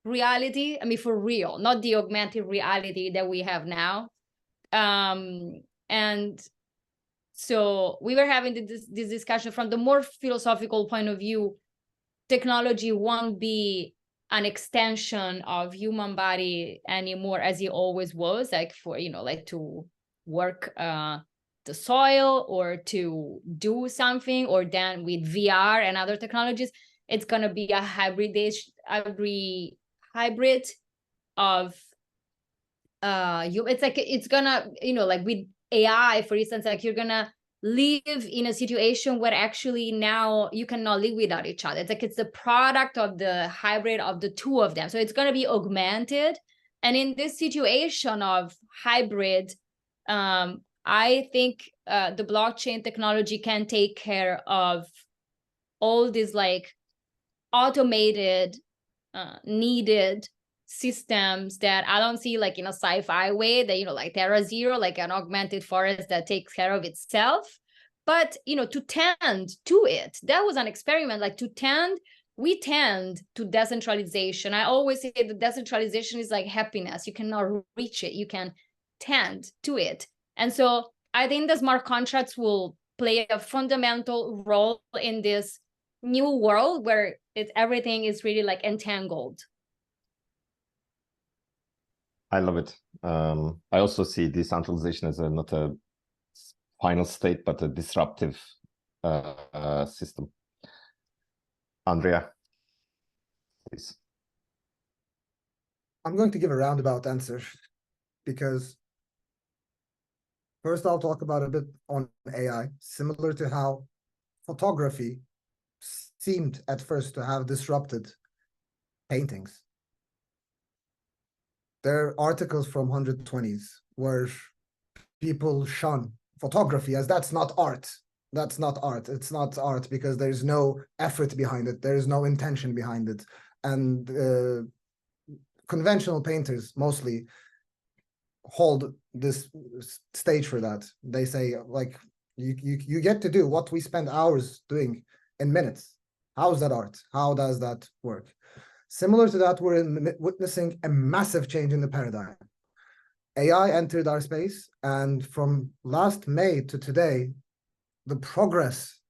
reality. I mean, for real, not the augmented reality that we have now. And so we were having this discussion from the more philosophical point of view. Technology won't be an extension of human body anymore, as it always was, like for, you know, like to work the soil or to do something, or then with VR and other technologies, it's going to be a hybrid of it's like, it's gonna, you know, like with AI, for instance, like you're gonna live in a situation where actually now you cannot live without each other. It's like, it's the product of the hybrid of the two of them. So it's going to be augmented. And in this situation of hybrid, I think the blockchain technology can take care of all these like automated, needed systems that I don't see like in a sci-fi way, that, you know, like Terra Zero, like an augmented forest that takes care of itself. But, you know, to tend to it, that was an experiment, like we tend to decentralization. I always say that decentralization is like happiness. You cannot reach it, you can tend to it. And so I think the smart contracts will play a fundamental role in this new world where everything is really like entangled. I love it. I also see decentralization as not a final state, but a disruptive system. Andrea, please. I'm going to give a roundabout answer, because first I'll talk about a bit on AI, similar to how photography seemed at first to have disrupted paintings. There are articles from 120s where people shun photography as that's not art. That's not art. It's not art because there's no effort behind it. There is no intention behind it. And conventional painters mostly hold this stage for that. They say, like, you get to do what we spend hours doing in minutes. How is that art? How does that work? Similar to that, we're witnessing a massive change in the paradigm. AI entered our space, and from last May to today, the progress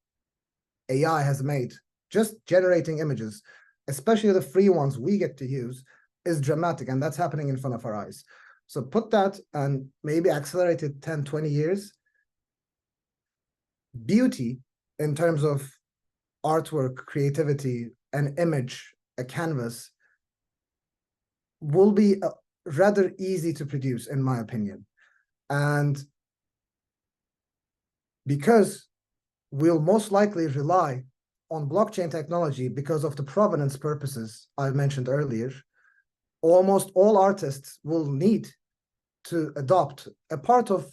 AI has made, just generating images, especially the free ones we get to use, is dramatic, and that's happening in front of our eyes. So put that and maybe accelerate it 10, 20 years. Beauty in terms of artwork, creativity, an image, a canvas will be rather easy to produce, in my opinion. And because we'll most likely rely on blockchain technology because of the provenance purposes I mentioned earlier, almost all artists will need to adopt a part of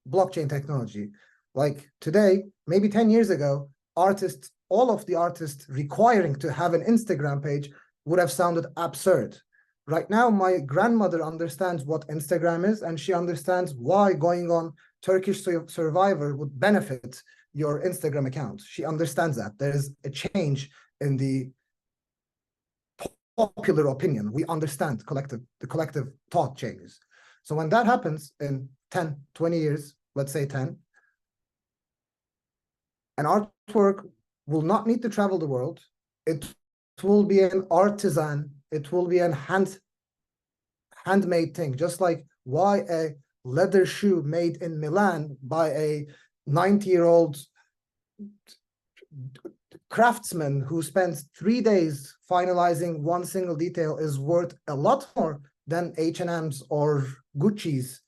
blockchain technology. Like today, maybe 10 years ago, all of the artists requiring to have an Instagram page would have sounded absurd. Right now, my grandmother understands what Instagram is, and she understands why going on Turkish Survivor would benefit your Instagram account. She understands that. There is a change in the popular opinion. We understand the collective thought changes. So when that happens in 10, 20 years, let's say 10, an artwork will not need to travel the world. It will be an artisan. It will be a handmade thing, just like why a leather shoe made in Milan by a 90-year-old craftsman who spends 3 days finalizing one single detail is worth a lot more than H&M's or Gucci's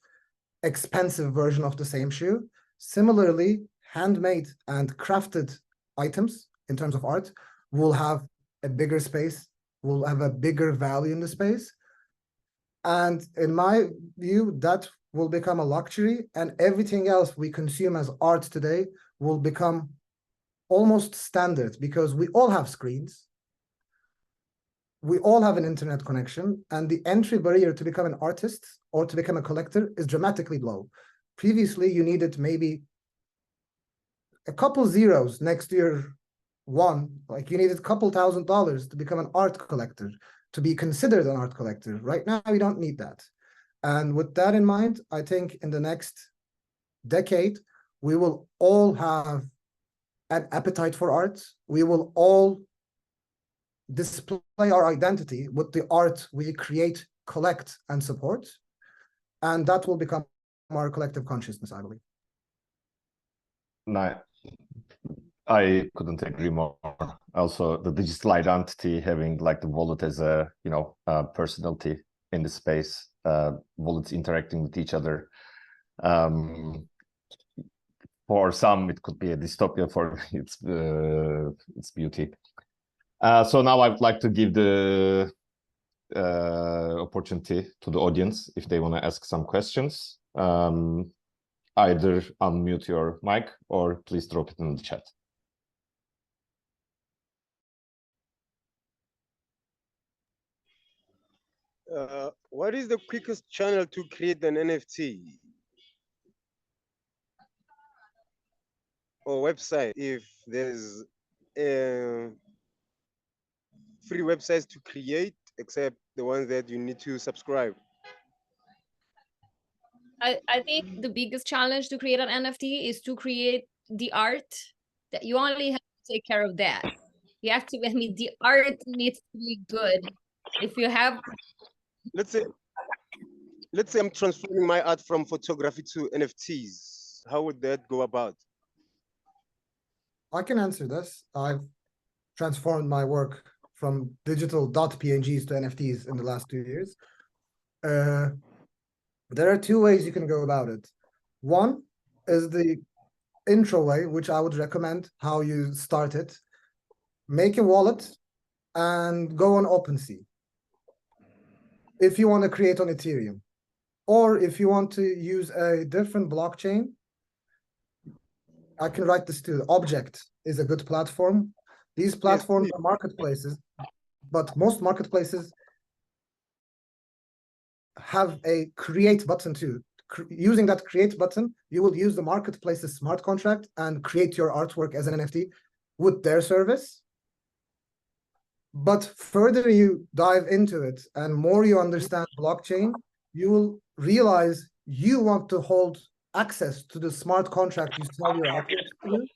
expensive version of the same shoe. Similarly, handmade and crafted items in terms of art will have a bigger space, will have a bigger value in the space. And in my view, that will become a luxury, and everything else we consume as art today will become almost standard, because we all have screens, we all have an internet connection, and the entry barrier to become an artist or to become a collector is dramatically low. Previously, you needed maybe a couple zeros next to your one, like you needed a couple $1,000s to become an art collector, to be considered an art collector. Right now, we don't need that. And with that in mind, I think in the next decade, we will all have an appetite for art. We will all display our identity with the art we create, collect, and support. And that will become our collective consciousness, I believe. No, I couldn't agree more. Also, the digital identity, having like the wallet as a personality in the space, wallets interacting with each other. For some, it could be a dystopia. For its beauty. So now I would like to give the opportunity to the audience if they want to ask some questions. Either unmute your mic or please drop it in the chat. What is the quickest channel to create an NFT or website? If there's free websites to create, except the ones that you need to subscribe. I think the biggest challenge to create an NFT is to create the art. That you only have to take care of that. You have to, I mean, the art needs to be good. If you have, let's say I'm transferring my art from photography to NFTs. How would that go about? I can answer this. I've transformed my work from digital .pngs to NFTs in the last 2 years. There are 2 ways you can go about it. One is the intro way, which I would recommend how you start it. Make a wallet and go on OpenSea if you want to create on Ethereum. Or if you want to use a different blockchain, I can write this too. Object is a good platform. These platforms are marketplaces, but most marketplaces have a create button too. Using that create button, you will use the marketplace's smart contract and create your artwork as an NFT with their service. But further you dive into it and more you understand blockchain, you will realize you want to hold access to the smart contract you sell your artworks to,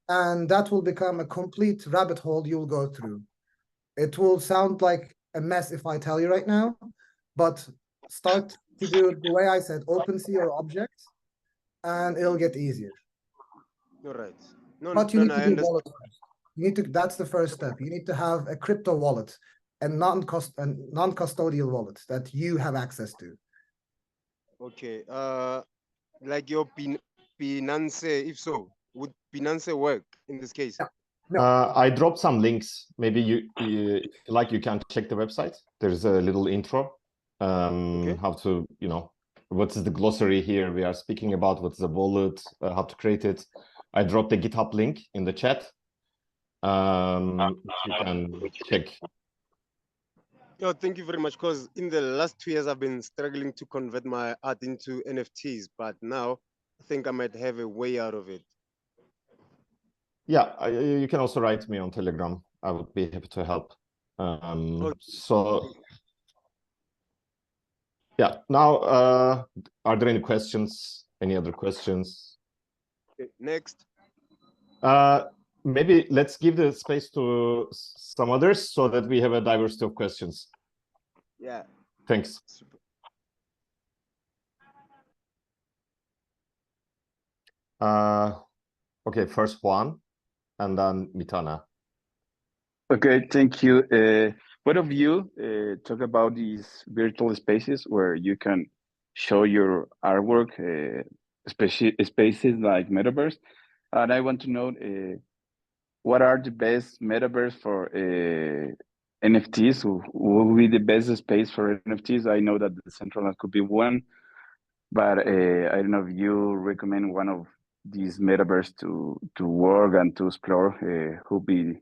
and that will become a complete rabbit hole you'll go through. It will sound like a mess if I tell you right now, but start to do it the way I said, OpenSea your objects, and it'll get easier. All right. No, But you no, need no, to I do understand. wallet first. You need to, that's the first step. You need to have a crypto wallet and non-custodial wallet that you have access to. Okay. Like your Binance, if so, would Binance work in this case? No. I dropped some links. Maybe you you can check the website. There's a little intro. Okay. How to, what is the glossary here we are speaking about? What's the wallet? How to create it? I dropped a GitHub link in the chat. You can check. Oh, thank you very much. Because in the last 2 years, I've been struggling to convert my art into NFTs, but now I think I might have a way out of it. Yeah, you can also write me on Telegram. I would be happy to help. Okay. So, yeah. Now, are there any questions? Any other questions? Okay, next. Maybe let's give the space to some others so that we have a diversity of questions. Yeah. Thanks. Super. Okay, first Juan, and then Mitana. Okay, thank you. Both of you talk about these virtual spaces where you can show your artwork, spaces like Metaverse. And I want to know what are the best Metaverse for NFTs? Who will be the best space for NFTs? I know that the Central could be one, but I don't know if you recommend one of these Metaverse to work and to explore. Who be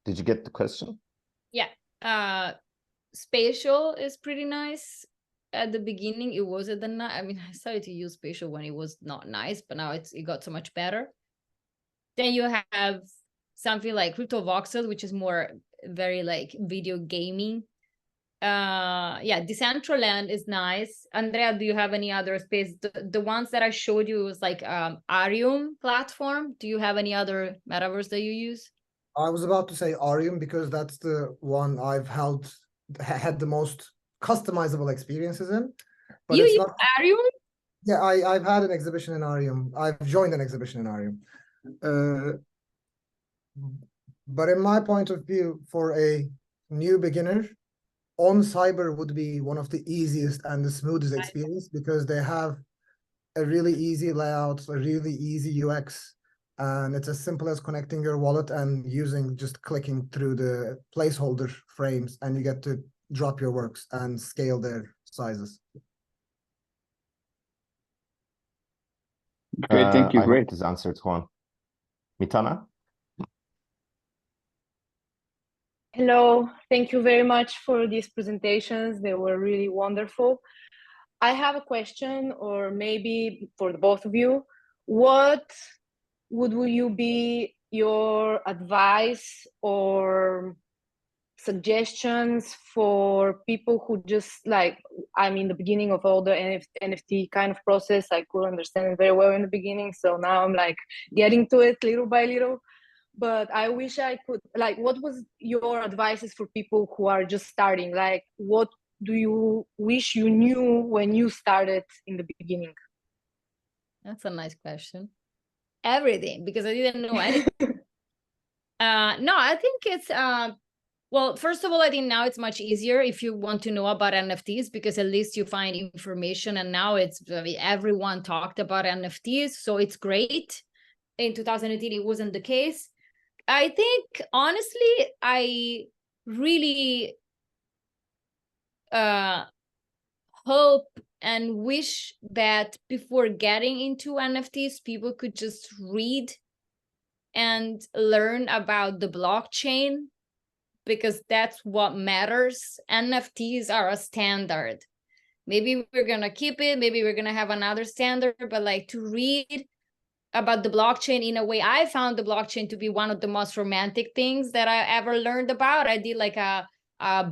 Did you get the question? Yeah. Spatial is pretty nice. At the beginning, it wasn't I mean, I started to use spatial when it was not nice, but now it got so much better. Then you have something like Crypto Voxels, which is more very like video gaming. Yeah, Decentraland is nice. Andrea, do you have any other space? The ones that I showed you was like Arium platform. Do you have any other metaverse that you use? I was about to say Arium because that's the one I've had the most customizable experiences in. But You it's use not. Arium? Yeah, I've had an exhibition in Arium. I've joined an exhibition in Arium. But in my point of view, for a new beginner, on Cyber would be one of the easiest and the smoothest experience because they have a really easy layout, a really easy UX, and it's as simple as connecting your wallet and just clicking through the placeholder frames, and you get to drop your works and scale their sizes. great? Thank you. I Great. hope this answered Juan. Mitana? Hello, thank you very much for these presentations. They were really wonderful. I have a question, or maybe for the both of you. What would you be your advice or suggestions for people who just I'm in the beginning of all the NFT kind of process. I could understand it very well in the beginning. So now I'm getting to it little by little. But I wish I could, what was your advices for people who are just starting? What do you wish you knew when you started in the beginning? That's a nice question. Everything, because I didn't know anything. No, I think it's, well, first of all, I think now it's much easier if you want to know about NFTs, because at least you find information, and now everyone talked about NFTs, so it's great. In 2018, it wasn't the case. I think, honestly, I really hope and wish that before getting into NFTs, people could just read and learn about the blockchain, because that's what matters. NFTs are a standard. Maybe we're going to keep it, maybe we're going to have another standard, but to read about the blockchain in a way. I found the blockchain to be one of the most romantic things that I ever learned about. I did like a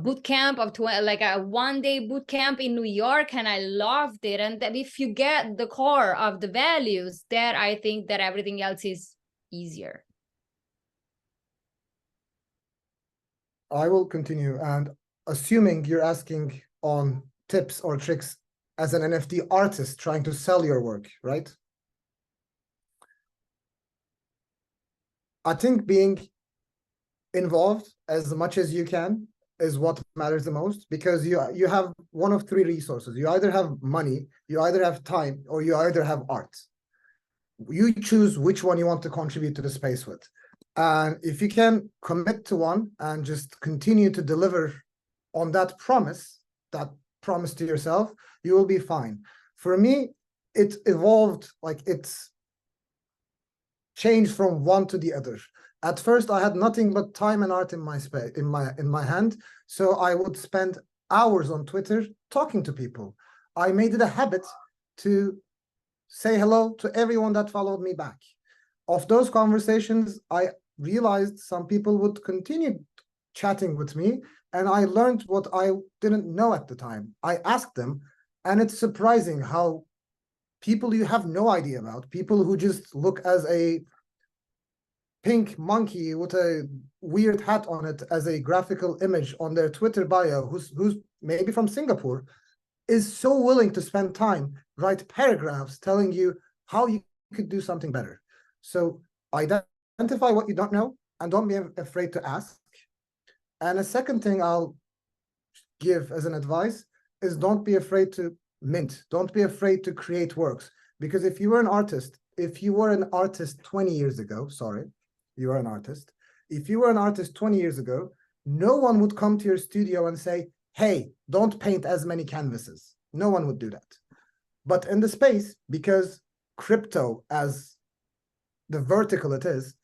boot camp of like a 1-day boot camp in New York, and I loved it. And that if you get the core of the values, that I think that everything else is easier. I will continue, and assuming you're asking on tips or tricks as an NFT artist trying to sell your work, right? I think being involved as much as you can is what matters the most, because you have one of three resources. You either have money, you either have time, or you either have art. You choose which one you want to contribute to the space with. And if you can commit to one and just continue to deliver on that promise to yourself, you will be fine. For me, it evolved, like it's changed from one to the other. At first, I had nothing but time and art in my hand, so I would spend hours on Twitter talking to people. I made it a habit to say hello to everyone that followed me back. Of those conversations, I realized some people would continue chatting with me, and I learned what I didn't know at the time. I asked them, and it's surprising how people you have no idea about, people who just look as a pink monkey with a weird hat on it as a graphical image on their Twitter bio, who's maybe from Singapore, is so willing to spend time, write paragraphs telling you how you could do something better. So identify what you don't know and don't be afraid to ask. And a second thing I'll give as an advice is don't be afraid to mint. Don't be afraid to create works. Because if you were an artist 20 years ago, you are an artist. If you were an artist 20 years ago, no one would come to your studio and say, hey, don't paint as many canvases. No one would do that. But in the space, because crypto as the vertical it is,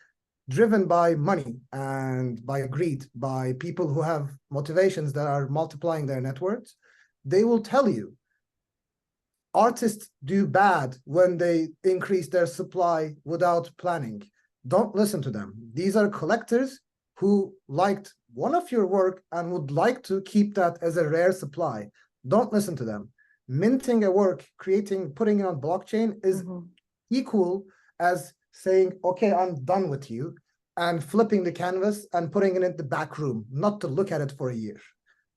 driven by money and by greed, by people who have motivations that are multiplying their net worths, they will tell you artists do bad when they increase their supply without planning. Don't listen to them. These are collectors who liked one of your work and would like to keep that as a rare supply. Don't listen to them. Minting a work, putting it on blockchain is equal as saying, okay, I'm done with you, and flipping the canvas and putting it in the back room, not to look at it for a year.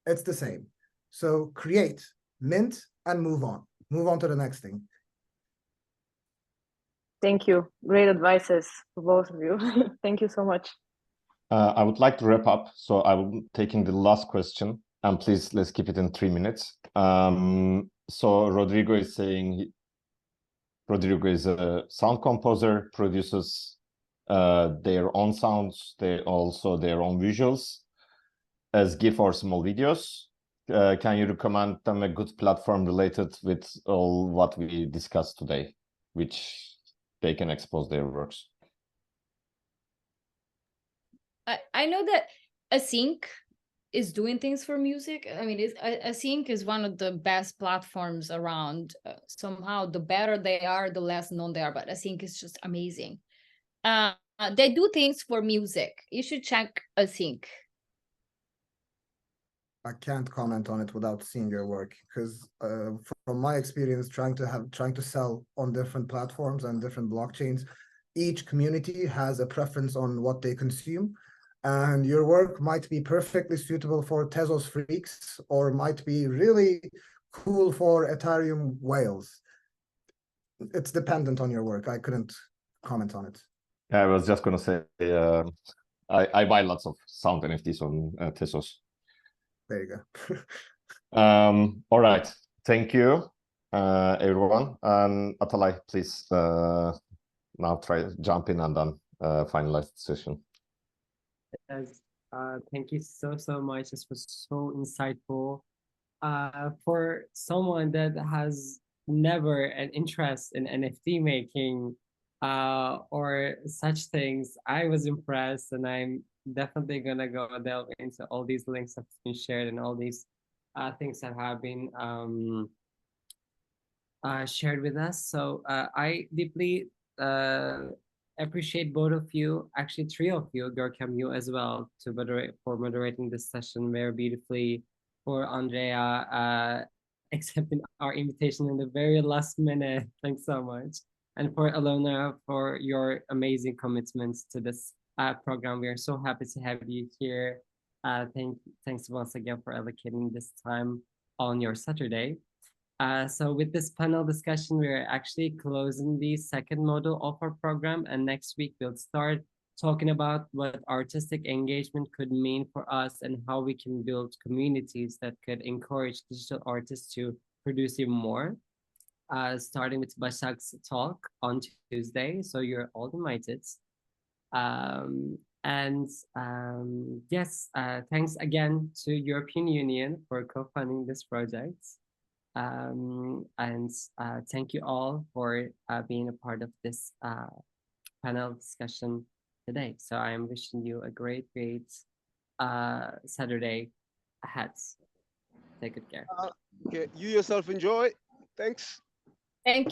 It's the same. So create, mint, and move on. Move on to the next thing. Thank you. Great advices for both of you. Thank you so much. I would like to wrap up, so I will be taking the last question, and please let's keep it in 3 minutes. So Rodrigo is saying Rodrigo is a sound composer, produces their own sounds, also their own visuals as GIF or small videos. Can you recommend them a good platform related with all what we discussed today, which they can expose their works? I know that Async is doing things for music. I mean, Async is one of the best platforms around. Somehow, the better they are, the less known they are. But Async is just amazing. They do things for music. You should check Async. I can't comment on it without seeing your work, because from my experience trying to sell on different platforms and different blockchains, each community has a preference on what they consume. And your work might be perfectly suitable for Tezos freaks, or might be really cool for Ethereum whales. It's dependent on your work. I couldn't comment on it. I was just going to say, I buy lots of sound NFTs on Tezos. There you go. All right. Thank you, everyone. And Atalay, please now jump in and then finalize the session. Yes, thank you so much. This was so insightful. For someone that has never an interest in NFT making or such things, I was impressed, and I'm definitely gonna go delve into all these links that have been shared and all these things that have been shared with us. So I deeply appreciate both of you, actually three of you, Görkem, you as well, to moderating this session very beautifully. For Andrea, accepting our invitation in the very last minute. Thanks so much. And for Eleonora, for your amazing commitments to this program. We are so happy to have you here. Thanks once again for allocating this time on your Saturday. So with this panel discussion, we're actually closing the second module of our program. And next week, we'll start talking about what artistic engagement could mean for us and how we can build communities that could encourage digital artists to produce even more. Starting with Başak's talk on Tuesday. So you're all invited. Yes, thanks again to European Union for co-funding this project. Thank you all for being a part of this panel discussion today. So I am wishing you a great Saturday ahead. Take good care. Okay, you yourself enjoy. Thanks. Thank